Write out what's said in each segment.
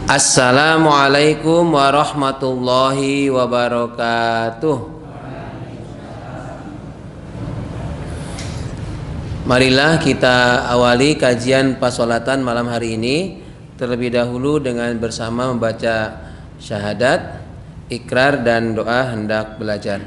Assalamualaikum warahmatullahi wabarakatuh. Marilah kita awali kajian pasolatan malam hari ini terlebih dahulu dengan bersama membaca syahadat, ikrar dan doa hendak belajar.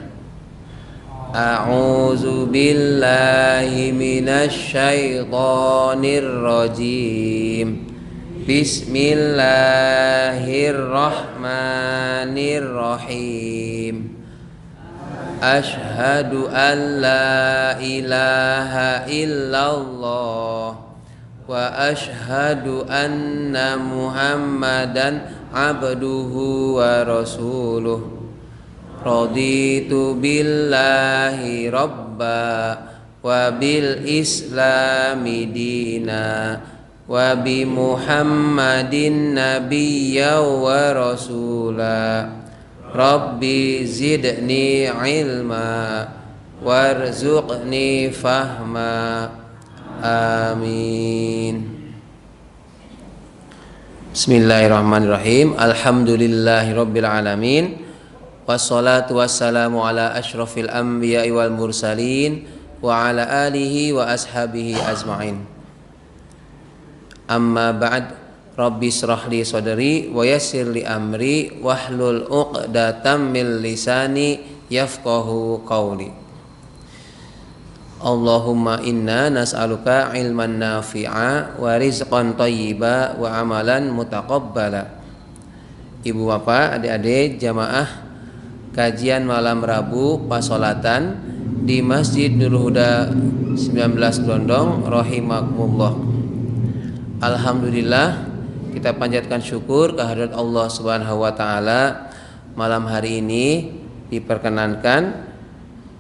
A'udzu billahi minasy syaithanir rajim. Bismillahirrahmanirrahim. Asyhadu an la ilaha illallah wa asyhadu anna Muhammadan abduhu wa rasuluh. Raditu billahi rabba wa bil islami dina wa bi Muhammadin nabiyya wa rasula. Rabbi zidni ilma warzuqni fahma. Amin. Bismillahirrahmanirrahim. Alhamdulillahirabbil alamin. Wassalatu wassalamu ala asyrafil anbiya'i wal mursalin wa ala alihi wa ashabihi ajma'in. Amma ba'd. Rabbi shrah li sadri wa yassir li amri wahlul 'uqdatam min lisani yafqahu qawli. Allahumma inna nas'aluka ilman nafi'a wa rizqan thayyiba wa amalan mutaqabbala. Ibu bapak, adik-adik jamaah kajian malam Rabu pasolatan di Masjid Nurul Huda 19 Glondong rahimakumullah. Alhamdulillah, kita panjatkan syukur kehadirat Allah Subhanahu wa taala. Malam hari ini diperkenankan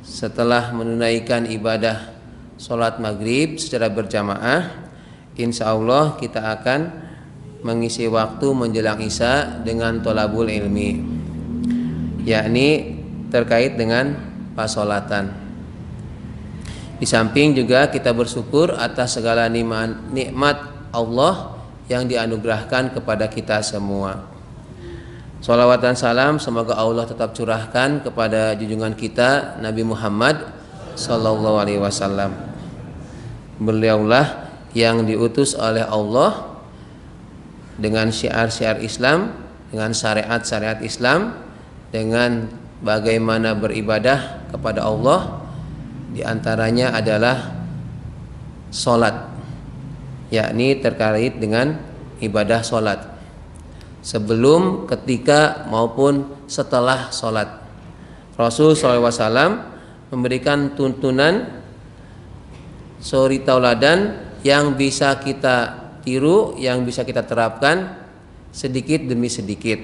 setelah menunaikan ibadah sholat maghrib secara berjamaah, insya Allah kita akan mengisi waktu menjelang isya dengan tholabul ilmi, yakni terkait dengan pasolatan. Di samping juga kita bersyukur atas segala nikmat Allah yang dianugerahkan kepada kita semua. Shalawat dan salam semoga Allah tetap curahkan kepada junjungan kita Nabi Muhammad sallallahu alaihi wasallam. Beliaulah yang diutus oleh Allah dengan syiar-syiar Islam, dengan syariat-syariat Islam, dengan bagaimana beribadah kepada Allah, di antaranya adalah salat, yakni terkait dengan ibadah sholat sebelum, ketika maupun setelah sholat. Rasul SAW memberikan tuntunan suri tauladan yang bisa kita tiru, yang bisa kita terapkan sedikit demi sedikit.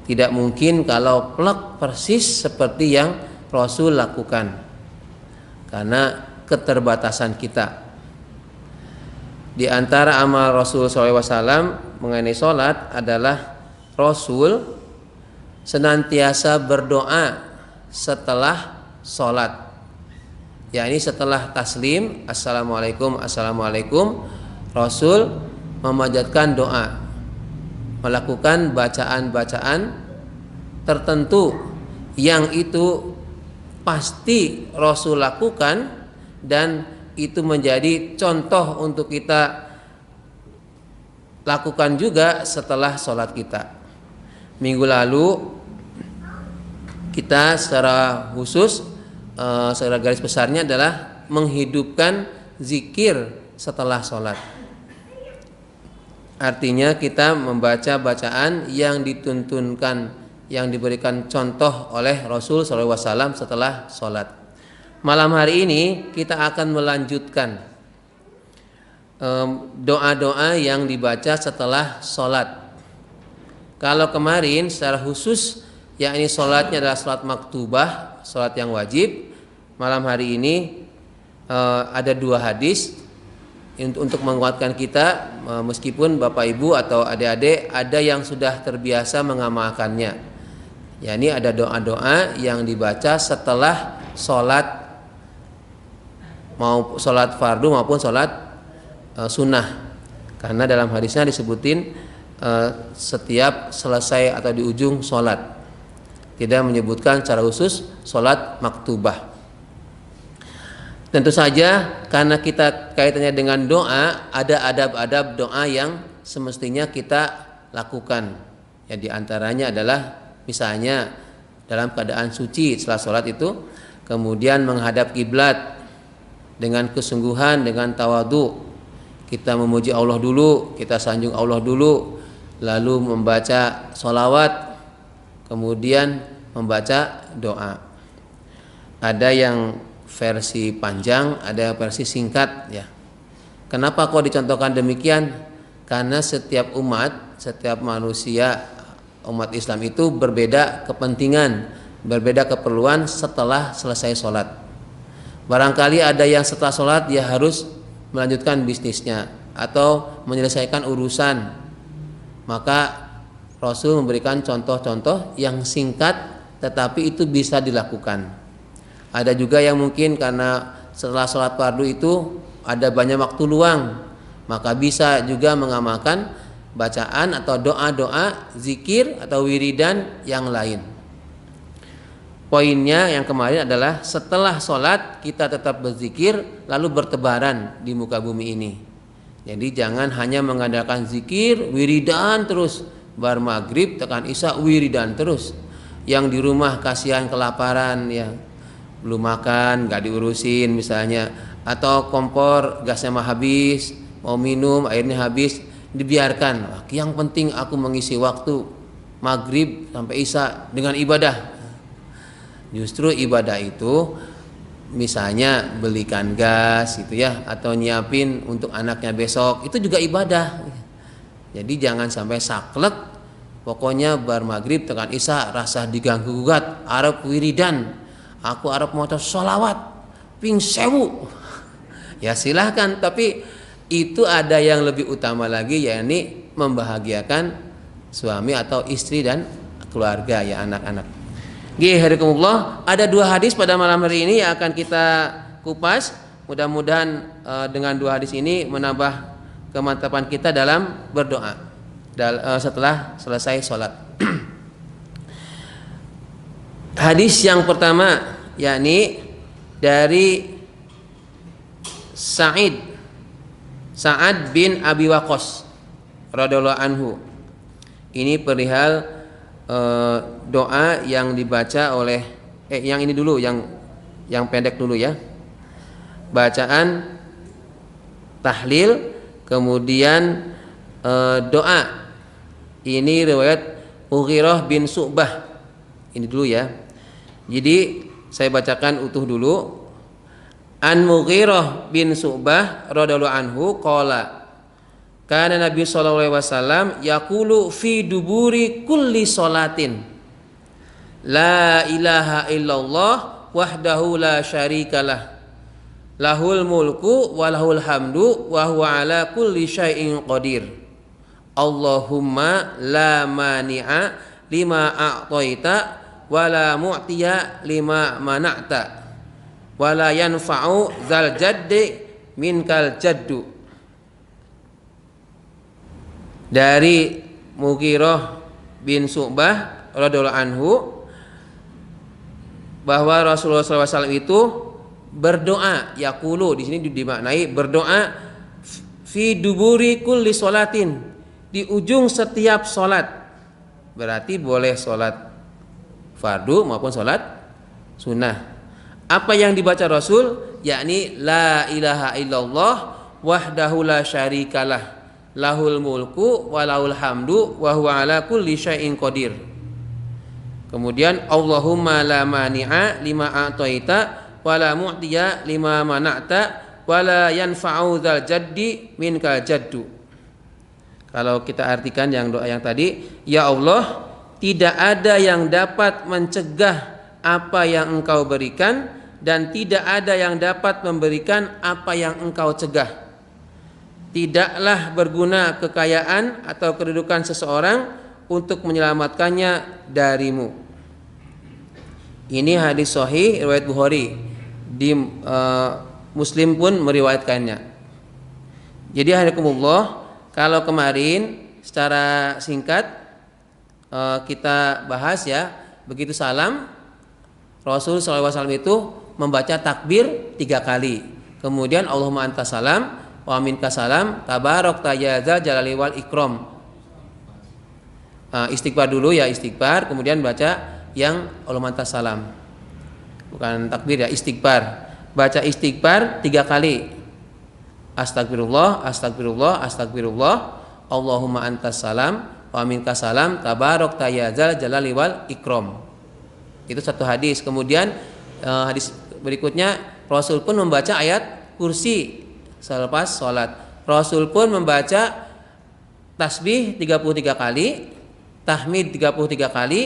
Tidak mungkin kalau plek persis seperti yang Rasul lakukan karena keterbatasan kita. Di antara amal Rasul SAW mengenai sholat adalah Rasul senantiasa berdoa setelah sholat, yakni setelah taslim assalamualaikum assalamualaikum, Rasul memanjatkan doa, melakukan bacaan-bacaan tertentu yang itu pasti Rasul lakukan dan itu menjadi contoh untuk kita lakukan juga setelah sholat kita. Minggu lalu kita secara khusus, secara garis besarnya adalah menghidupkan zikir setelah sholat. Artinya kita membaca bacaan yang dituntunkan, yang diberikan contoh oleh Rasul SAW setelah sholat. Malam hari ini kita akan melanjutkan doa-doa yang dibaca setelah sholat. Kalau kemarin secara khusus, yakni sholatnya adalah sholat maktubah, sholat yang wajib. Malam hari ini ada dua hadis untuk menguatkan kita, meskipun Bapak Ibu atau adik-adik ada yang sudah terbiasa mengamalkannya. Yakni ada doa-doa yang dibaca setelah sholat, mau sholat fardu maupun sholat sunnah. Karena dalam hadisnya disebutin setiap selesai atau di ujung sholat. Tidak menyebutkan secara khusus sholat maktubah. Tentu saja karena kita kaitannya dengan doa, ada adab-adab doa yang semestinya kita lakukan. Ya, di antaranya adalah misalnya dalam keadaan suci setelah sholat itu, kemudian menghadap kiblat dengan kesungguhan, dengan tawadu. Kita memuji Allah dulu, kita sanjung Allah dulu, lalu membaca sholawat, kemudian membaca doa. Ada yang versi panjang, ada versi singkat ya. Kenapa kok dicontohkan demikian? Karena setiap umat, setiap manusia, umat Islam itu berbeda kepentingan, berbeda keperluan setelah selesai sholat. Barangkali ada yang setelah sholat dia harus melanjutkan bisnisnya atau menyelesaikan urusan. Maka Rasul memberikan contoh-contoh yang singkat tetapi itu bisa dilakukan. Ada juga yang mungkin karena setelah sholat fardu itu ada banyak waktu luang, maka bisa juga mengamalkan bacaan atau doa-doa, zikir atau wiridan yang lain. Poinnya yang kemarin adalah setelah sholat kita tetap berzikir lalu bertebaran di muka bumi ini. Jadi jangan hanya mengandalkan zikir, wiridan terus, bar maghrib tekan isya wiridan terus. Yang di rumah kasihan kelaparan ya, belum makan, nggak diurusin misalnya, atau kompor gasnya mah habis, mau minum airnya habis, dibiarkan. Yang penting aku mengisi waktu maghrib sampai isya dengan ibadah. Justru ibadah itu misalnya belikan gas gitu ya, atau nyiapin untuk anaknya besok, itu juga ibadah. Jadi jangan sampai saklek, pokoknya bar maghrib tekan isya rasa diganggu gugat, arep wiridan, aku arep maca sholawat ping 1000. Ya silahkan, tapi itu ada yang lebih utama lagi, yakni membahagiakan suami atau istri dan keluarga ya, anak-anak. Hadikumullah, ada 2 hadis pada malam hari ini yang akan kita kupas. Mudah-mudahan dengan 2 hadis ini menambah kemantapan kita dalam berdoa setelah selesai sholat. Hadis yang pertama yakni dari Sa'ad bin Abi Waqqas radhiyallahu anhu. Ini perihal doa yang dibaca oleh yang ini dulu, yang pendek dulu ya. Bacaan tahlil kemudian doa. Ini riwayat Mughirah bin Syu'bah. Ini dulu ya. Jadi saya bacakan utuh dulu. An Mughirah bin Syu'bah radhiyallahu anhu qala kana Nabi sallallahu alaihi wasallam yaqulu fi duburi kulli salatin la ilaha illallah wahdahu la syarikalah lahul mulku wa lahul hamdu wa huwa ala kulli syai'in qadir Allahumma la mani'a lima a'taita wa la mu'tiya lima mana'ta wa la yanfa'u zal jaddi minkal jaddu. Dari Mughirah bin Syu'bah radhiyallahu anhu bahwa Rasulullah SAW itu berdoa, yaqulu di sini dimaknai berdoa fi duburi kulli sholatin, di ujung setiap sholat. Berarti boleh sholat fardu maupun sholat sunnah. Apa yang dibaca Rasul yakni la ilaha illallah wahdahu la syarikalah lahul mulku wa lahul hamdu wa huwa ala kulli syai'in qadir. Kemudian Allahumma la mani'a lima a'taita wa la mu'tiya lima mana'ta wa la yanfa'u dzal jaddi minkal jaddu. Kalau kita artikan yang doa yang tadi, ya Allah, tidak ada yang dapat mencegah apa yang Engkau berikan dan tidak ada yang dapat memberikan apa yang Engkau cegah. Tidaklah berguna kekayaan atau kedudukan seseorang untuk menyelamatkannya darimu. Ini hadis sahih riwayat Bukhari. Di Muslim pun meriwayatkannya. Jadi hadikumullah, kalau kemarin secara singkat kita bahas ya. Begitu salam, Rasul SAW itu membaca takbir 3 kali. Kemudian Allahumma antas salam wa minkas salam tabarakta ya dzal jalali wal ikram. Istighfar dulu ya, istighfar, kemudian baca yang Allahumma antas salam. Bukan takbir ya, istighfar. Baca istighfar 3 kali. Astagfirullah, astagfirullah, astagfirullah. Allahumma antas salam wa minkas salam tabarakta ya dzal jalali wal ikram. Itu satu hadis. Kemudian hadis berikutnya, Rasul pun membaca ayat kursi selepas sholat. Rasul pun membaca tasbih 33 kali, tahmid 33 kali,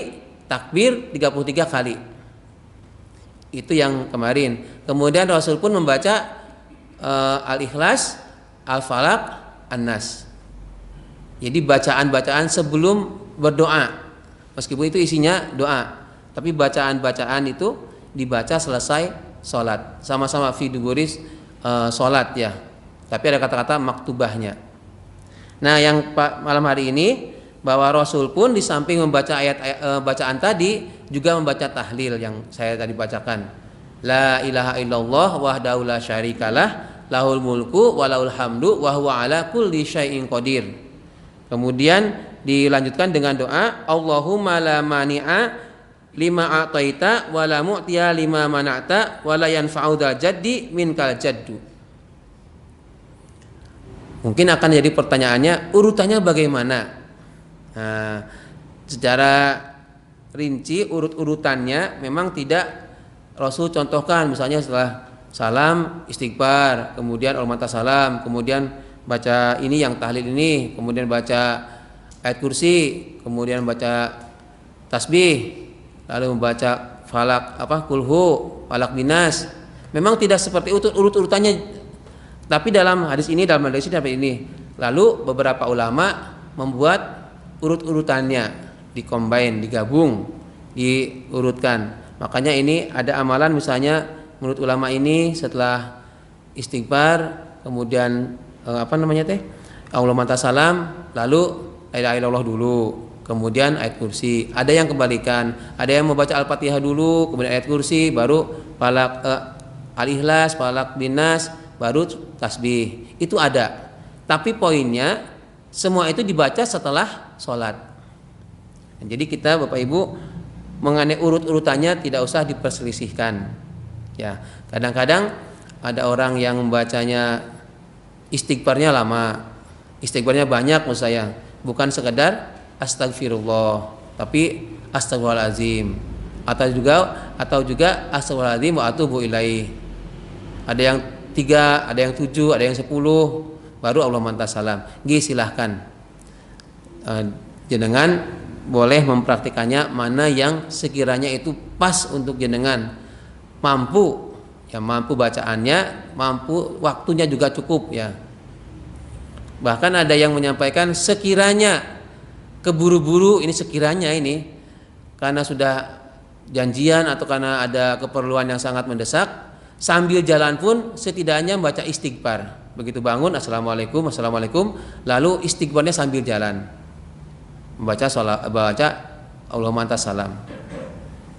takbir 33 kali. Itu yang kemarin. Kemudian Rasul pun membaca Al-Ikhlas, Al-Falaq, An-Nas. Jadi bacaan-bacaan sebelum berdoa. Meskipun itu isinya doa, tapi bacaan-bacaan itu dibaca selesai sholat. Sama-sama fi duburis sholat ya. Tapi ada kata-kata maktubahnya. Nah, yang malam hari ini bahwa Rasul pun di samping membaca ayat bacaan tadi juga membaca tahlil yang saya tadi bacakan. La ilaha illallah wahdahu la syarikalah lahul mulku wa lahul hamdu wa huwa ala kulli syai'in qadir. Kemudian dilanjutkan dengan doa Allahumma la mani'a lima a'taita wa la mu'tiya lima mana'ta wa la yanfa'u dzal jaddi minkal jaddu. Mungkin akan jadi pertanyaannya, urutannya bagaimana? Nah, secara rinci urut-urutannya memang tidak Rasul contohkan. Misalnya setelah salam istighfar, kemudian Allahumma salam, kemudian baca ini yang tahlil ini, kemudian baca ayat kursi, kemudian baca tasbih, lalu membaca falak kulhu, falak binas. Memang tidak seperti urut-urutannya. Tapi dalam hadis ini dapat ini. Lalu beberapa ulama membuat urut-urutannya, dicombine, digabung, diurutkan. Makanya ini ada amalan misalnya menurut ulama ini setelah istighfar, kemudian Allahumma salam, lalu la ilaha illallah dulu, kemudian ayat kursi. Ada yang kebalikan, ada yang membaca Al-Fatihah dulu, kemudian ayat kursi, baru falak Al-Ikhlas, falak binas, baru tasbih. Itu ada. Tapi poinnya semua itu dibaca setelah sholat. Jadi kita Bapak Ibu mengenai urut-urutannya tidak usah diperselisihkan. Ya, kadang-kadang ada orang yang membacanya istighfarnya lama, istighfarnya banyak maksud saya, bukan sekedar astagfirullah, tapi astagfirullahalazim, atau juga astagfirullahalazim wa atubu ilaih. Ada yang 3, ada yang 7, ada yang 10, baru Allahumma salam. Silahkan jenengan boleh mempraktikannya mana yang sekiranya itu pas untuk jenengan, mampu bacaannya, mampu waktunya juga cukup ya. Bahkan ada yang menyampaikan sekiranya keburu-buru, ini sekiranya ini karena sudah janjian atau karena ada keperluan yang sangat mendesak, sambil jalan pun setidaknya membaca istighfar. Begitu bangun assalamualaikum, lalu istighfarnya sambil jalan, baca Allahumma antas salam.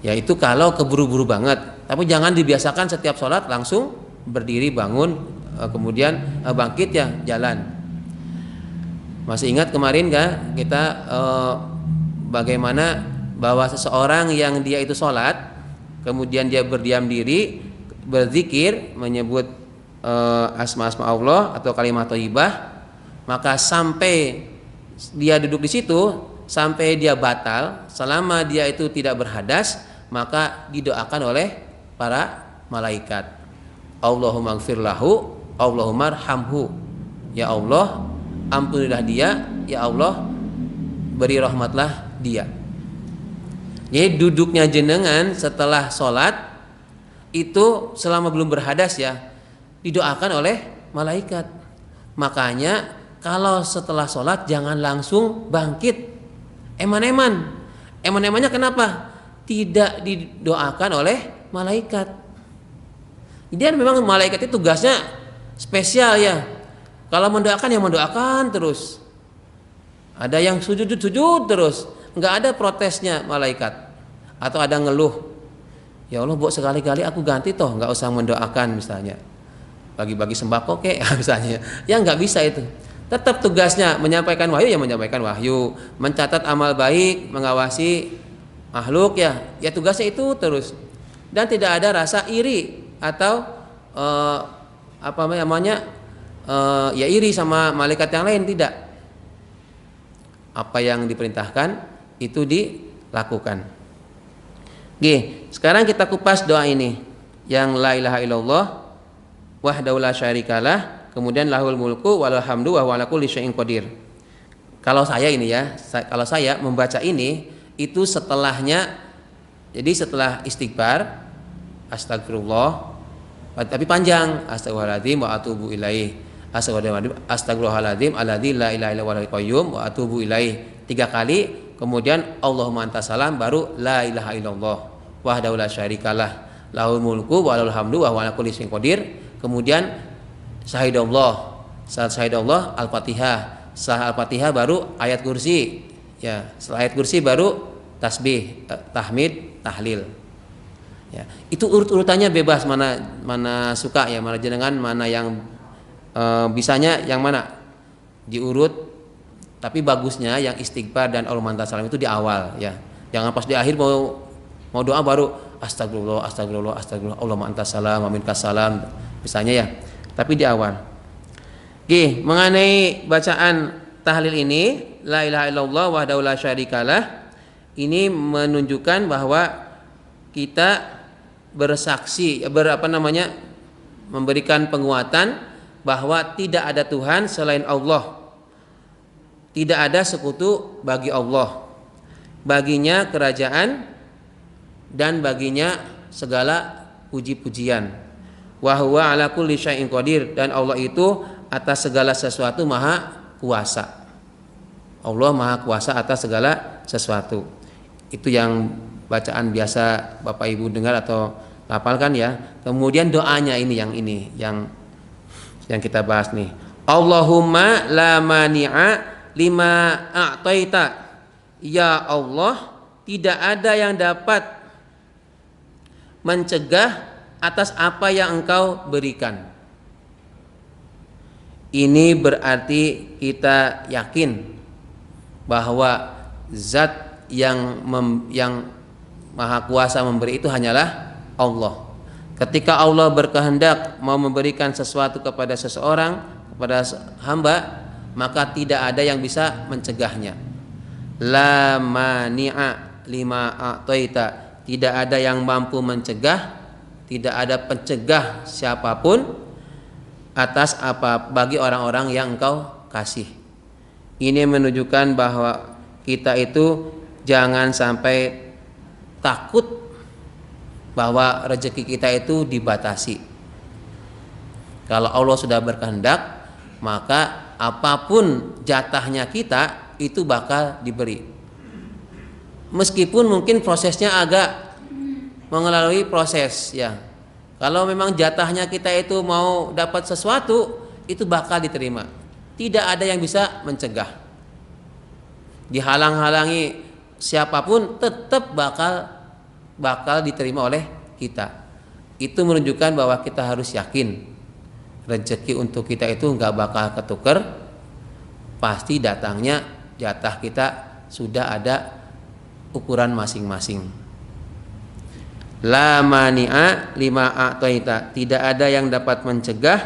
Ya itu kalau keburu-buru banget. Tapi jangan dibiasakan setiap sholat langsung berdiri bangun, kemudian bangkit ya jalan. Masih ingat kemarin kan kita bagaimana bahwa seseorang yang dia itu sholat, kemudian dia berdiam diri, berzikir, menyebut asma-asma Allah atau kalimat thayyibah, maka sampai dia duduk di situ, sampai dia batal, selama dia itu tidak berhadas, maka didoakan oleh para malaikat. Allahumma gfir lahu, Allahumma arhamhu. Ya Allah, ampunilah dia, ya Allah, beri rahmatlah dia. Jadi duduknya jenengan setelah sholat itu selama belum berhadas ya, didoakan oleh malaikat. Makanya kalau setelah sholat jangan langsung bangkit eman-emannya kenapa? Tidak didoakan oleh malaikat. Jadi memang malaikat itu tugasnya spesial ya. Kalau mendoakan ya mendoakan terus. Ada yang sujud terus, nggak ada protesnya malaikat. Atau ada ngeluh, ya Allah, buat sekali-kali aku ganti toh, nggak usah mendoakan misalnya, bagi-bagi sembako kek misalnya. Ya nggak bisa itu. Tetap tugasnya menyampaikan wahyu, ya menyampaikan wahyu, mencatat amal baik, mengawasi makhluk, ya tugasnya itu terus. Dan tidak ada rasa iri atau apa namanya, ya iri sama malaikat yang lain, tidak. Apa yang diperintahkan itu dilakukan. Oke, sekarang kita kupas doa ini yang la ilaha illallah wahdahu la syarikalah, kemudian lahul mulku walal hamdu wa huwa ala kulli syai'in qadir. Kalau saya ini ya, kalau saya membaca ini itu setelahnya, jadi setelah istighfar astagfirullah, tapi panjang, astagfirullahaladzim wa atubu ilaih, astagfirullahaladzim alladzi la ilaha illa huwal qayyum wa atubu ilaih 3 kali. Kemudian Allahumma antas salam, baru la ilaha illallah wahdahu la syarikalah lahul mulku wa lahul hamdu wa huwa ala kulli syai'in qadir. Kemudian syahidallah al-Fatihah. Setelah al-Fatihah baru ayat kursi. Ya, setelah ayat kursi baru tasbih, tahmid, tahlil. Ya, itu urut-urutannya bebas, mana suka ya, mana jenengan, mana yang bisanya yang mana diurut. Tapi bagusnya yang istighfar dan Allahumma antas salam itu di awal ya. Jangan pas di akhir mau doa baru astagfirullah Allahumma antas salam wa minkas salam misalnya ya. Tapi di awal. Oke, mengenai bacaan tahlil ini la ilaha illallah wahdahu la syarikalah, ini menunjukkan bahwa kita bersaksi, memberikan penguatan bahwa tidak ada Tuhan selain Allah. Tidak ada sekutu bagi Allah. Baginya kerajaan dan baginya segala puji-pujian. Wa huwa ala kulli syai'in qadir, dan Allah itu atas segala sesuatu maha kuasa. Allah maha kuasa atas segala sesuatu. Itu yang bacaan biasa Bapak Ibu dengar atau hafalkan ya. Kemudian doanya ini yang kita bahas nih. Allahumma la mani'a lima a'taita, ya Allah, tidak ada yang dapat mencegah atas apa yang Engkau berikan. Ini berarti kita yakin bahwa zat yang maha kuasa memberi itu hanyalah Allah. Ketika Allah berkehendak mau memberikan sesuatu kepada seseorang, kepada hamba, maka tidak ada yang bisa mencegahnya. La mani'a lima a'taita, tidak ada yang mampu mencegah, tidak ada pencegah siapapun atas apa bagi orang-orang yang Engkau kasih. Ini menunjukkan bahwa kita itu jangan sampai takut bahwa rezeki kita itu dibatasi. Kalau Allah sudah berkehendak, maka apapun jatahnya kita itu bakal diberi. Meskipun mungkin prosesnya agak mengalami proses ya. Kalau memang jatahnya kita itu mau dapat sesuatu, itu bakal diterima. Tidak ada yang bisa mencegah. Dihalang-halangi siapapun tetap bakal diterima oleh kita. Itu menunjukkan bahwa kita harus yakin rezeki untuk kita itu nggak bakal ketuker, pasti datangnya jatah kita sudah ada ukuran masing-masing. La mani'a lima a'taita, tidak ada yang dapat mencegah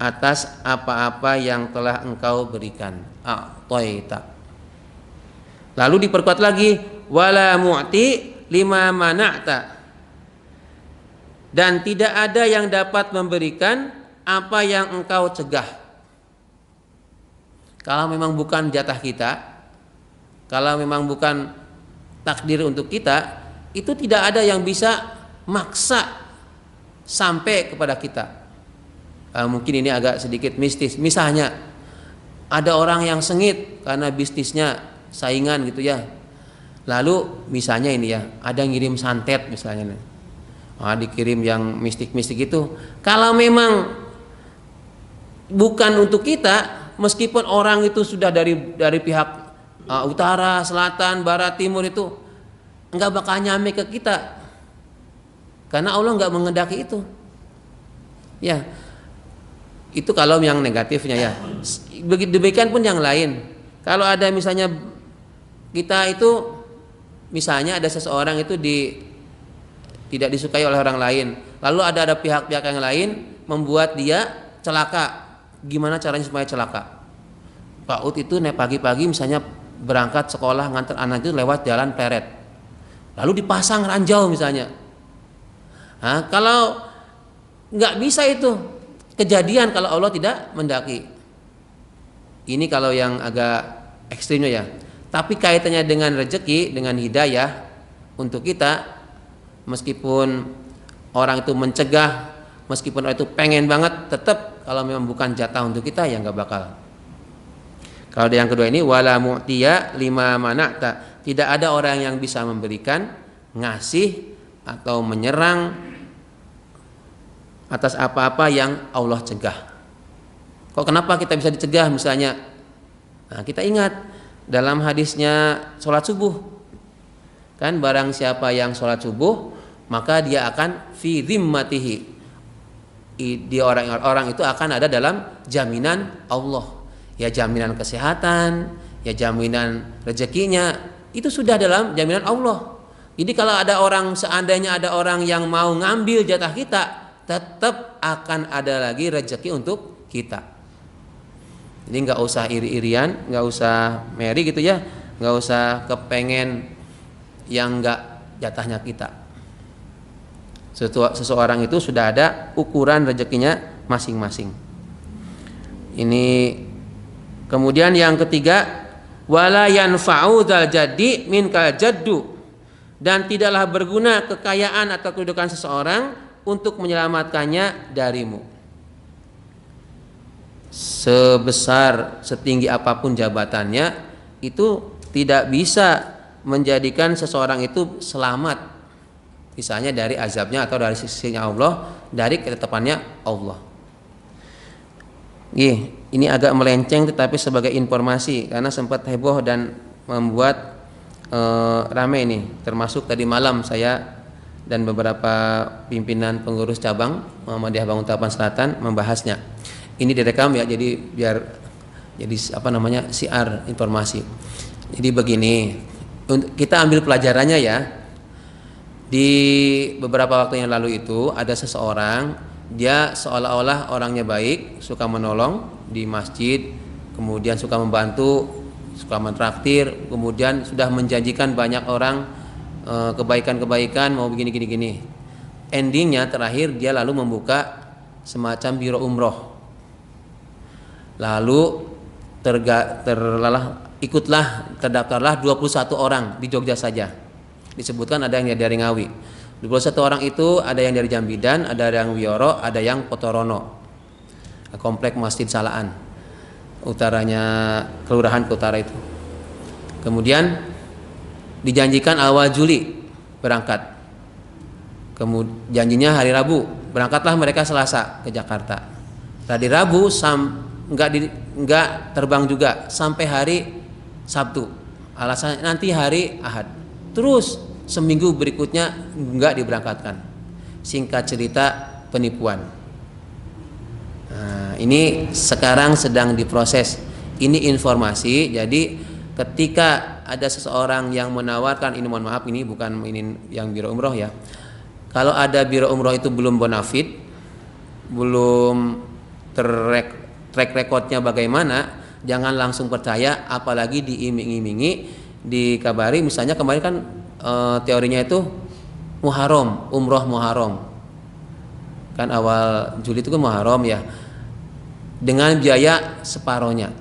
atas apa-apa yang telah Engkau berikan. A'taita. Lalu diperkuat lagi, wala mu'ti lima mana'ta, dan tidak ada yang dapat memberikan apa yang Engkau cegah. Kalau memang bukan jatah kita, kalau memang bukan takdir untuk kita, itu tidak ada yang bisa maksa sampai kepada kita. Mungkin ini agak sedikit mistis. Misalnya ada orang yang sengit karena bisnisnya saingan gitu ya. Lalu misalnya ini ya, ada yang ngirim santet misalnya, dikirim yang mistik-mistik itu. Kalau memang bukan untuk kita, meskipun orang itu sudah dari pihak utara, selatan, barat, timur itu nggak bakal nyampe ke kita, karena Allah nggak mengendaki itu. Ya, itu kalau yang negatifnya ya. Demikian pun yang lain. Kalau ada misalnya kita itu, misalnya ada seseorang itu tidak disukai oleh orang lain, lalu ada pihak-pihak yang lain membuat dia celaka. Gimana caranya supaya celaka? Pak Ut itu naik pagi-pagi misalnya berangkat sekolah nganter anak itu lewat jalan pleret, lalu dipasang ranjau misalnya. Nah, kalau nggak bisa itu kejadian kalau Allah tidak mendaki. Ini kalau yang agak ekstrimnya ya. Tapi kaitannya dengan rezeki, dengan hidayah untuk kita, meskipun orang itu mencegah, meskipun orang itu pengen banget, tetap kalau memang bukan jatah untuk kita ya nggak bakal. Kalau yang kedua ini wala mu'tiya lima mana'ta, tidak ada orang yang bisa memberikan, ngasih atau menyerang atas apa-apa yang Allah cegah. Kok kenapa kita bisa dicegah misalnya? Nah, kita ingat dalam hadisnya sholat subuh, kan barang siapa yang sholat subuh maka dia akan fi dhimmatihi, di orang itu akan ada dalam jaminan Allah, ya jaminan kesehatan, ya jaminan rezekinya, itu sudah dalam jaminan Allah. Jadi kalau ada orang, seandainya ada orang yang mau ngambil jatah kita, tetap akan ada lagi rezeki untuk kita. Jadi nggak usah iri-irian, nggak usah meri gitu ya, nggak usah kepengen yang nggak jatahnya kita. Seseorang itu sudah ada ukuran rezekinya masing-masing. Ini kemudian yang ketiga, wala yanfa'u dzal jaddi minkal jaddu, dan tidaklah berguna kekayaan atau kedudukan seseorang untuk menyelamatkannya darimu. Sebesar setinggi apapun jabatannya, itu tidak bisa menjadikan seseorang itu selamat, misalnya dari azabnya atau dari sisinya Allah, dari ketetapannya Allah. Ini agak melenceng tetapi sebagai informasi karena sempat heboh dan membuat ramai ini, termasuk tadi malam saya dan beberapa pimpinan pengurus cabang Muhammadiyah Banguntapan Selatan membahasnya. Ini direkam ya, jadi biar jadi siar informasi. Jadi begini, kita ambil pelajarannya ya. Di beberapa waktu yang lalu itu ada seseorang, dia seolah-olah orangnya baik, suka menolong di masjid, kemudian suka membantu, suka mentraktir, kemudian sudah menjanjikan banyak orang kebaikan-kebaikan, mau begini. Endingnya terakhir dia lalu membuka semacam biro umroh. Lalu terdaftarlah 21 orang di Jogja saja. Disebutkan ada yang dari Ngawi. 21 orang itu ada yang dari Jambidan, ada yang Wioro, ada yang Potorono. Komplek Masjid Salaan. Utaranya, kelurahan ke utara itu. Kemudian dijanjikan awal Juli berangkat. Kemudian janjinya hari Rabu, berangkatlah mereka Selasa ke Jakarta. Tadi Rabu enggak terbang juga sampai hari Sabtu. Alasannya nanti hari Ahad. Terus seminggu berikutnya enggak diberangkatkan. Singkat cerita, penipuan. Nah, ini sekarang sedang diproses. Ini informasi. Jadi ketika ada seseorang yang menawarkan, ini mohon maaf, ini bukan ini yang biro umroh ya. Kalau ada biro umroh itu belum bonafit, belum track recordnya bagaimana, jangan langsung percaya, apalagi diiming-imingi, dikabari. Misalnya kemarin kan teorinya itu Muharram, umroh Muharram, kan awal Juli itu kan Muharram ya, dengan biaya separohnya,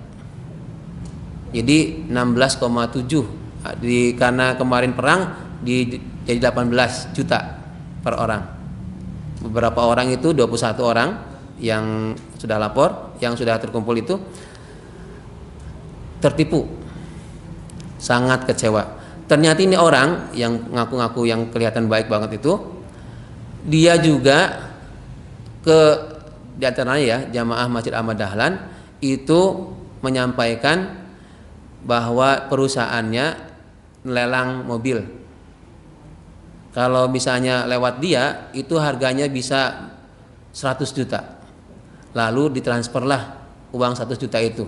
jadi 16,7, karena kemarin perang jadi 18 juta per orang. Beberapa orang itu 21 orang yang sudah lapor, yang sudah terkumpul itu tertipu, sangat kecewa. Ternyata ini orang yang ngaku-ngaku yang kelihatan baik banget itu, dia juga diantaranya ya jamaah Masjid Ahmad Dahlan itu menyampaikan bahwa perusahaannya lelang mobil. Kalau misalnya lewat dia itu harganya bisa 100 juta. Lalu ditransferlah uang 100 juta itu.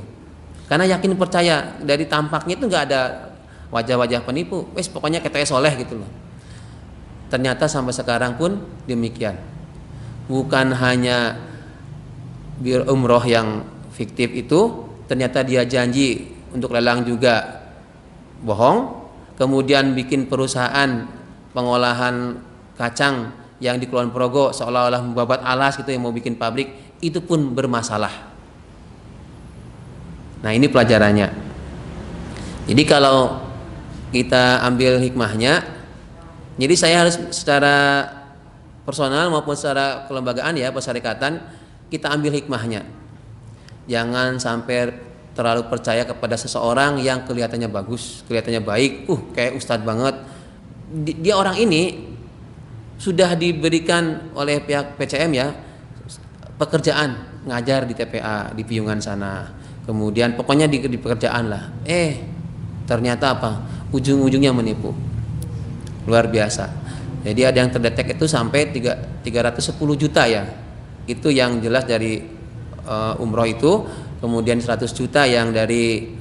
Karena yakin percaya dari tampaknya itu nggak ada wajah-wajah penipu. Wes pokoknya katanya soleh gitu loh. Ternyata sampai sekarang pun demikian. Bukan hanya umroh yang fiktif itu, ternyata dia janji untuk lelang juga bohong. Kemudian bikin perusahaan pengolahan kacang yang di Kulon Progo seolah-olah membabat alas gitu yang mau bikin pabrik, itu pun bermasalah. Nah, ini pelajarannya. Jadi kalau kita ambil hikmahnya, jadi saya harus secara personal maupun secara kelembagaan ya, persyarikatan, kita ambil hikmahnya. Jangan sampai terlalu percaya kepada seseorang yang kelihatannya bagus, kelihatannya baik, kayak ustadz banget. Dia orang ini sudah diberikan oleh pihak PCM ya pekerjaan ngajar di TPA di Piungan sana. Kemudian pokoknya di pekerjaan lah. Ternyata apa? Ujung-ujungnya menipu. Luar biasa. Jadi ada yang terdetek itu sampai 310 juta ya. Itu yang jelas dari umroh itu. Kemudian 100 juta yang dari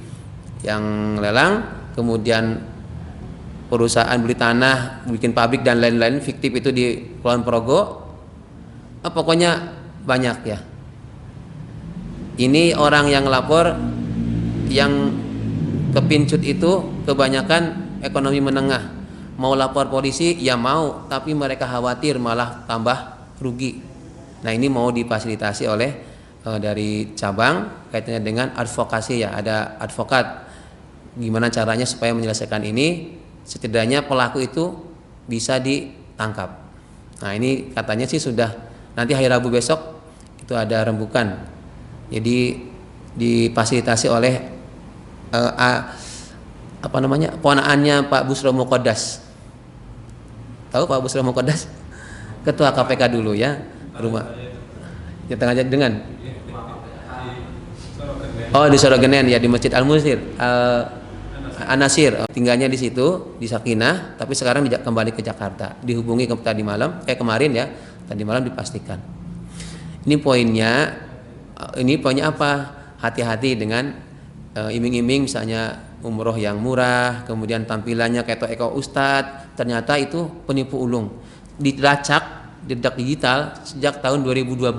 yang lelang. Kemudian perusahaan beli tanah, bikin pabrik dan lain-lain fiktif itu di Kulon Progo. Pokoknya banyak ya. Ini orang yang lapor yang kepincut itu kebanyakan ekonomi menengah. Mau lapor polisi ya mau, tapi mereka khawatir malah tambah rugi. Nah, ini mau difasilitasi oleh dari cabang kaitannya dengan advokasi ya, ada advokat. Gimana caranya supaya menyelesaikan ini? Setidaknya pelaku itu bisa ditangkap. Nah, ini katanya sih sudah nanti hari Rabu besok itu ada rembukan. Jadi difasilitasi oleh ponaannya Pak Busro Muqaddas. Tahu Pak Busro Muqaddas? Ketua KPK dulu ya, rumah. Ya tengah dengan. Di Sorogenen ya, di Masjid Al-Musir. Anasir tinggalnya di situ di Sakinah, tapi sekarang kembali ke Jakarta. Dihubungi kemarin ya, tadi malam dipastikan. Ini poinnya apa? Hati-hati dengan iming-iming misalnya umroh yang murah, kemudian tampilannya kayak Eko Ustadz, ternyata itu penipu ulung. Dilacak jejak digital sejak tahun 2012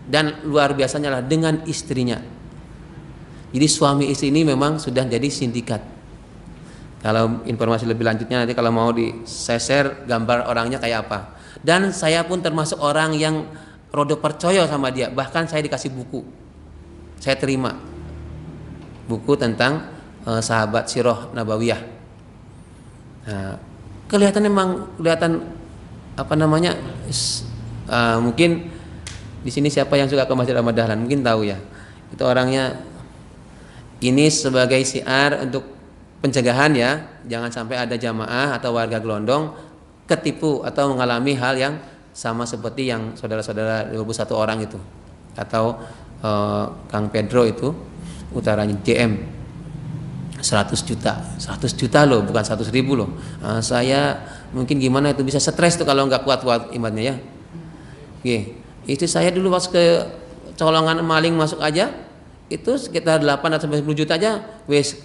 dan luar biasanya lah dengan istrinya. Jadi suami istri ini memang sudah jadi sindikat. Kalau informasi lebih lanjutnya nanti kalau mau di-share gambar orangnya kayak apa. Dan saya pun termasuk orang yang rodo percaya sama dia. Bahkan saya dikasih buku. Saya terima buku tentang sahabat Sirah Nabawiyah. Nah, kelihatan mungkin di sini siapa yang suka ke Masjid Ahmad Dahlan mungkin tahu ya. Itu orangnya. Ini sebagai syiar untuk pencegahan ya, jangan sampai ada jamaah atau warga Gelondong ketipu atau mengalami hal yang sama seperti yang saudara-saudara 21 orang itu atau Kang Pedro itu utaranya JM 100 juta loh, bukan 100.000 loh. Saya mungkin gimana itu bisa stres tuh kalau nggak kuat imannya ya. Istri saya dulu pas ke colongan maling masuk aja itu sekitar 8 atau 10 juta aja wes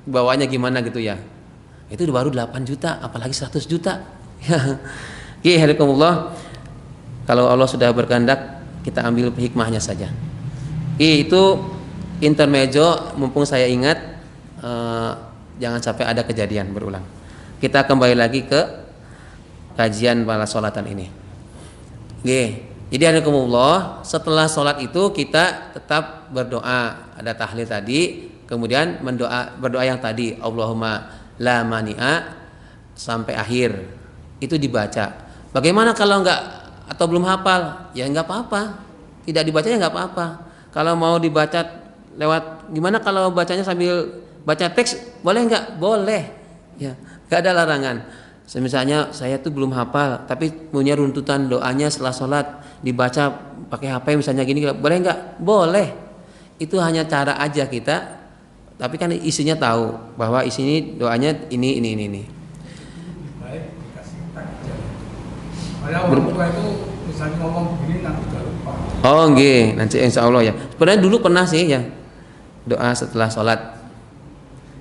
bawanya gimana gitu ya. Itu baru 8 juta apalagi 100 juta. Alhamdulillah. Kalau Allah sudah berkehendak kita ambil hikmahnya saja. Itu intermezzo mumpung saya ingat jangan sampai ada kejadian berulang. Kita kembali lagi ke kajian pada sholatan ini. Jadi alhamdulillah setelah sholat itu kita tetap berdoa, ada tahlil tadi, kemudian berdoa yang tadi Allahumma la mani'a sampai akhir itu dibaca. Bagaimana kalau enggak atau belum hafal? Ya enggak apa-apa, tidak dibaca ya enggak apa-apa. Kalau mau dibaca lewat gimana kalau bacanya sambil baca teks boleh enggak? Boleh, ya enggak ada larangan. Misalnya saya tuh belum hafal tapi punya runtutan doanya setelah sholat dibaca pakai HP misalnya gini, boleh enggak? Boleh. itu hanya cara aja kita, tapi kan isinya tahu bahwa isinya doanya ini. Baik, dikasih takjil. Kalau orang tua itu misalnya ngomong begini nanti juga lupa. Oh nggih, nanti insya Allah ya. Sebenarnya dulu pernah sih ya doa setelah sholat.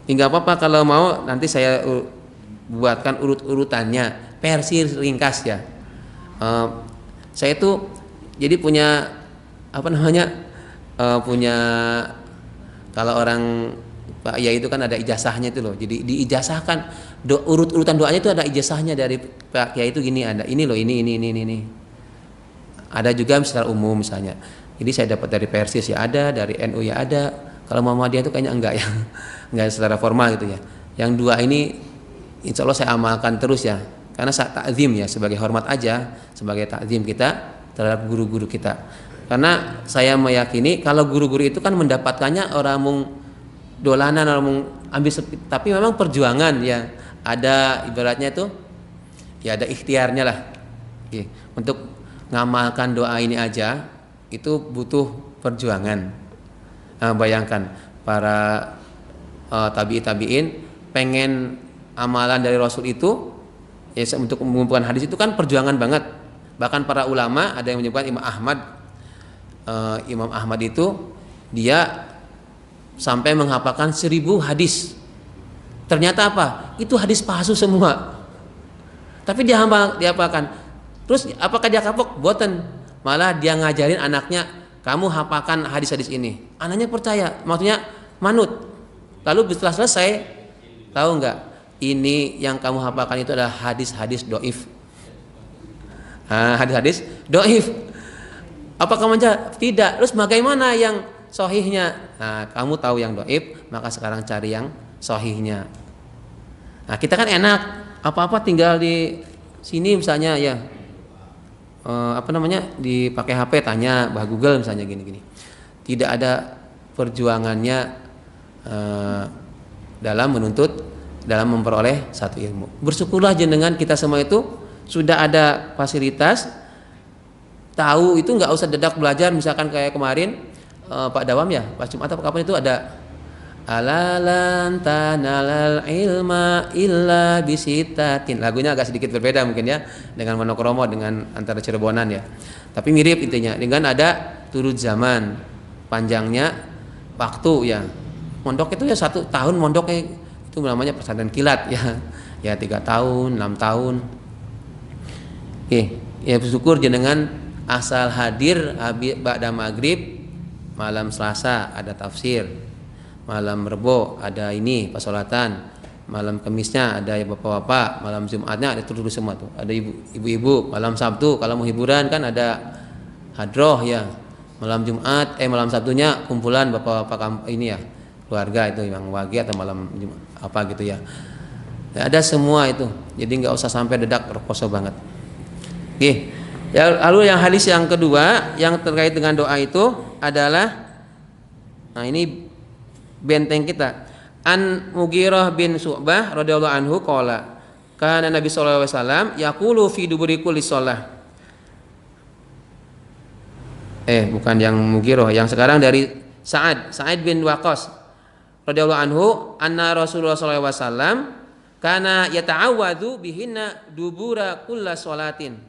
Enggak apa-apa kalau mau nanti saya buatkan urut-urutannya, versi ringkas ya. Saya tuh jadi punya punya kalau orang Pak Yai itu kan ada ijazahnya itu loh. Jadi diijazahkan urut-urutan doanya itu ada ijazahnya dari Pak Yai itu gini, ada ini loh, ini. Ada juga secara umum misalnya. Jadi saya dapat dari Persis ya ada, dari NU ya ada. Kalau Muhammadiyah itu kayaknya enggak ya. Enggak secara formal gitu ya. Yang dua ini insya Allah saya amalkan terus ya. Karena saya takzim ya, sebagai hormat aja, sebagai takzim kita terhadap guru-guru kita. Karena saya meyakini kalau guru-guru itu kan mendapatkannya orang mung dolanan, orang mung ambil tapi memang perjuangan ya. Ada ibaratnya itu ya ada ikhtiarnya lah. Oke. Untuk ngamalkan doa ini aja itu butuh perjuangan. Nah, bayangkan para tabi'in pengen amalan dari Rasul itu ya untuk mengumpulkan hadis itu kan perjuangan banget. Bahkan para ulama ada yang menyebutkan Imam Ahmad itu dia sampai menghafalkan 1000 hadis. Ternyata apa? Itu hadis palsu semua. Tapi dia hafalkan. Terus apakah dia kapok? Boten. Malah dia ngajarin anaknya, kamu hafalkan hadis-hadis ini. Anaknya percaya, maksudnya manut. Lalu setelah selesai, tahu nggak? Ini yang kamu hafalkan itu adalah hadis-hadis doif. Hadis-hadis doif. Apakah menjawab? Tidak. Terus bagaimana yang sahihnya? Nah, kamu tahu yang doif, maka sekarang cari yang sahihnya. Nah, kita kan enak, apa-apa tinggal di sini misalnya ya. Dipakai HP tanya bah Google misalnya gini. Tidak ada perjuangannya dalam memperoleh satu ilmu. Bersyukurlah jenengan kita semua itu sudah ada fasilitas, tahu itu nggak usah dedak belajar. Misalkan kayak kemarin Pak Dawam ya pas Jumat apa kapan itu ada alalan tanalal ilma illa bisitatin. Lagunya agak sedikit berbeda mungkin ya dengan Monokromo dengan antara Cirebonan ya. Tapi mirip intinya dengan ada turut zaman, panjangnya waktu ya. Mondok itu ya 1 tahun mondoknya itu namanya pesantren kilat ya. Ya 3 tahun, 6 tahun. Ya bersyukur jenengan asal hadir ba'da maghrib, malam Selasa ada tafsir. Malam Rebo ada ini pesolatan, malam Kemisnya ada ya bapak-bapak, malam Jumatnya ada terus semua tuh, ada ibu-ibu, malam Sabtu kalau mau hiburan kan ada hadroh ya, malam Jumat malam Sabtunya kumpulan bapak-bapak ini ya keluarga itu yang wagi atau malam Jumat apa gitu ya. Ya ada semua itu, jadi nggak usah sampai dedak reposo banget. Oke. Ya, lalu yang hadis yang kedua yang terkait dengan doa itu adalah, nah ini benteng kita. An Mughirah bin Syu'bah radhiyallahu anhu qala kana Nabi sallallahu alaihi wasallam yaqulu fi duburi kulli shalah. Bukan yang Mughirah, yang sekarang dari Sa'id bin Waqqas radhiyallahu anhu anna Rasulullah sallallahu alaihi wasallam kana yata'awwadzu bihinna dubura kulli shalatin.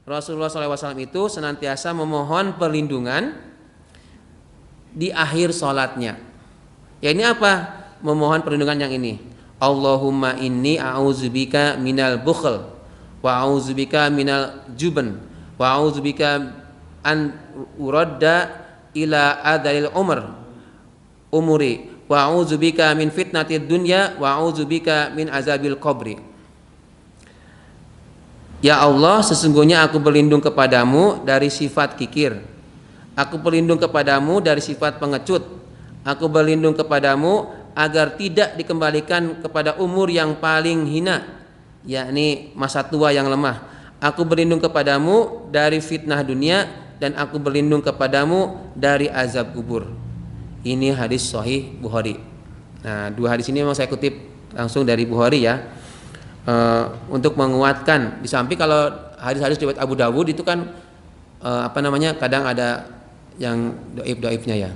Rasulullah sallallahu alaihi wasallam itu senantiasa memohon perlindungan di akhir salatnya. Ya ini apa? Memohon perlindungan yang ini. Allahumma inni a'udzubika minal bukhl wa a'udzubika minal jubn wa a'udzubika an uradda ila adalil umuri wa a'udzubika min fitnatid dunya wa a'udzubika min azabil qabri. Ya Allah, sesungguhnya aku berlindung kepadamu dari sifat kikir. Aku berlindung kepadamu dari sifat pengecut. Aku berlindung kepadamu agar tidak dikembalikan kepada umur yang paling hina, yakni masa tua yang lemah. Aku berlindung kepadamu dari fitnah dunia dan aku berlindung kepadamu dari azab kubur. Ini hadis sahih Bukhari. Nah, 2 hadis ini memang saya kutip langsung dari Bukhari ya. Untuk menguatkan, di samping kalau hadis-hadis riwayat Abu Dawud itu kan kadang ada yang doif-doifnya ya.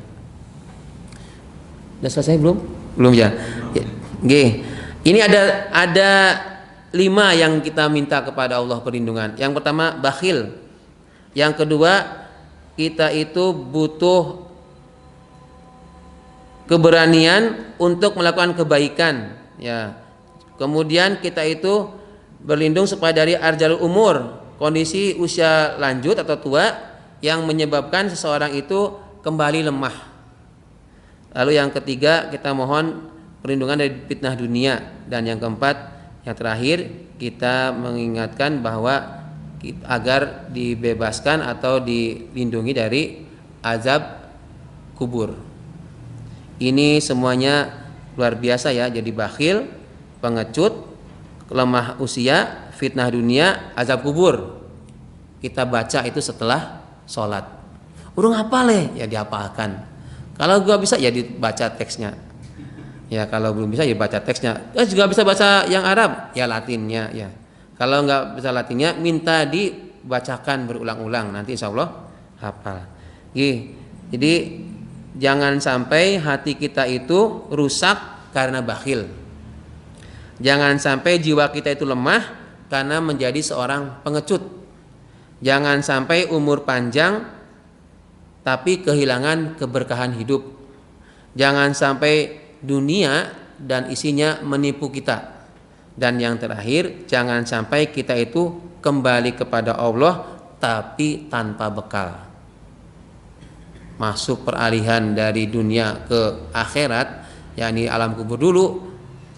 Sudah selesai belum? Belum ya. Oke. Ini ada 5 yang kita minta kepada Allah perlindungan. Yang pertama bakhil. Yang kedua kita itu butuh keberanian untuk melakukan kebaikan, ya. Kemudian kita itu berlindung supaya dari arjalul umur, kondisi usia lanjut atau tua yang menyebabkan seseorang itu kembali lemah. Lalu yang ketiga kita mohon perlindungan dari fitnah dunia, dan yang keempat, yang terakhir kita mengingatkan bahwa agar dibebaskan atau dilindungi dari azab kubur. Ini semuanya luar biasa ya. Jadi bakhil, pengecut, lemah usia, fitnah dunia, azab kubur. Kita baca itu setelah sholat. Urung hafal ya dihafalkan. Kalau gak bisa ya dibaca teksnya. Ya kalau belum bisa ya baca teksnya. Juga bisa bahasa yang Arab, ya Latinnya ya. Kalau nggak bisa Latinnya, minta dibacakan berulang-ulang. Nanti insya Allah hafal. Jadi jangan sampai hati kita itu rusak karena bakhil. Jangan sampai jiwa kita itu lemah karena menjadi seorang pengecut. Jangan sampai umur panjang tapi kehilangan keberkahan hidup. Jangan sampai dunia dan isinya menipu kita. Dan yang terakhir, jangan sampai kita itu kembali kepada Allah tapi tanpa bekal. Masuk peralihan dari dunia ke akhirat, yakni alam kubur dulu.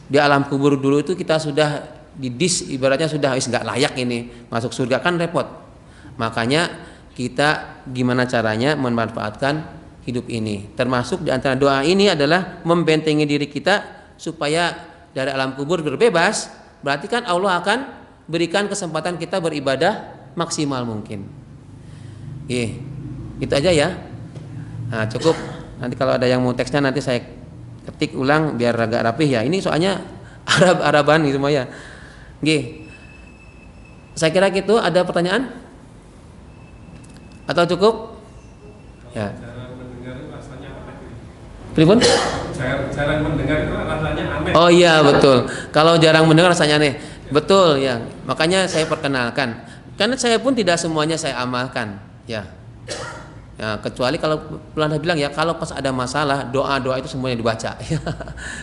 Di alam kubur dulu itu kita sudah didis, ibaratnya sudah nggak layak ini masuk surga, kan repot. Makanya kita gimana caranya memanfaatkan hidup ini. Termasuk di antara doa ini adalah membentengi diri kita supaya dari alam kubur berbebas. Berarti kan Allah akan berikan kesempatan kita beribadah maksimal mungkin. Itu aja ya. Nah, cukup. Nanti kalau ada yang mau teksnya nanti saya ketik ulang biar agak rapih ya. Ini soalnya Arab-Araban gitu ya. Saya kira gitu. Ada pertanyaan? Atau cukup? Ya. Pripun? Jarang mendengar itu rasanya aneh. Oh iya betul. Kalau jarang mendengar rasanya aneh. Betul ya. Makanya saya perkenalkan. Karena saya pun tidak semuanya saya amalkan. Ya. Ya, kecuali kalau Belanda bilang ya, kalau pas ada masalah doa-doa itu semuanya dibaca.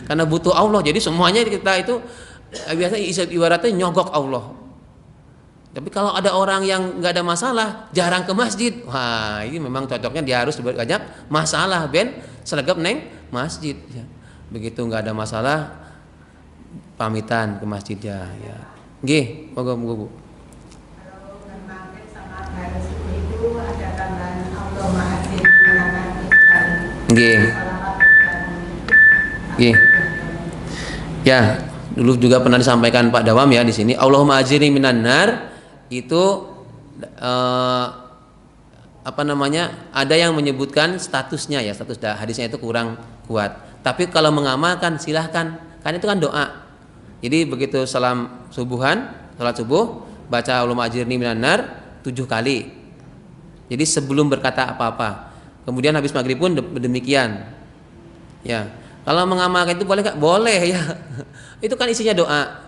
Karena butuh Allah. Jadi semuanya kita itu biasanya ibaratnya nyogok Allah. Tapi kalau ada orang yang nggak ada masalah, jarang ke masjid. Wah, ini memang cocoknya dia harus banyak masalah ben selegap neng masjid ya. Begitu nggak ada masalah pamitan ke masjid ya. Nggih, moga Bu. Kalau maghrib sama baris itu ada tambahan Allah Maha Pengampun. Nggih. Nggih. Ya, dulu juga pernah disampaikan Pak Dawam ya di sini. Allahumma ajirni minan nar itu ada yang menyebutkan statusnya ya, status hadisnya itu kurang kuat. Tapi kalau mengamalkan silahkan, kan itu kan doa. Jadi begitu salat subuh, baca Allahumma ajirni minan nar 7 kali. Jadi sebelum berkata apa-apa. Kemudian habis maghrib pun demikian. Ya, kalau mengamalkan itu boleh nggak? Boleh ya. Itu kan isinya doa.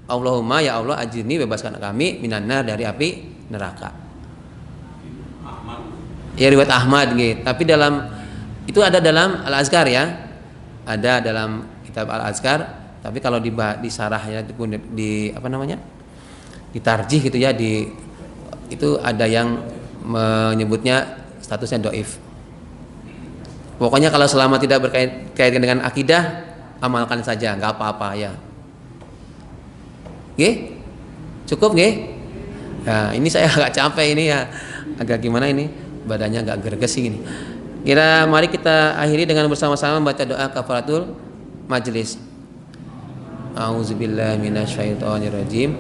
Allahumma ya Allah ajirni, bebaskan kami minan nar, dari api neraka. Ya riwayat Ahmad gitu. Tapi itu ada dalam Al-Azkar ya. Ada dalam kitab Al-Azkar, tapi kalau di sarahnya ditarjih gitu ya, itu ada yang menyebutnya statusnya dhaif. Pokoknya kalau selama tidak berkaitan dengan akidah, amalkan saja, nggak apa-apa ya. Nggih? Cukup nggih? Nah, ini saya agak capek ini ya. Agak gimana ini? Badannya agak greges gini. Mari kita akhiri dengan bersama-sama membaca doa kafaratul majelis. A'udzubillahi minasyaitonirrajim.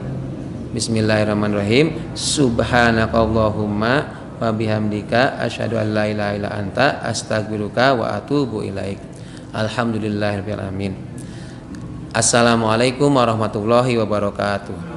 Bismillahirrahmanirrahim. Subhanakallahumma wa bihamdika asyhadu an la ilaha illa anta astaghfiruka wa atubu ilaik. Alhamdulillahirabbil alamin. Assalamualaikum warahmatullahi wabarakatuh.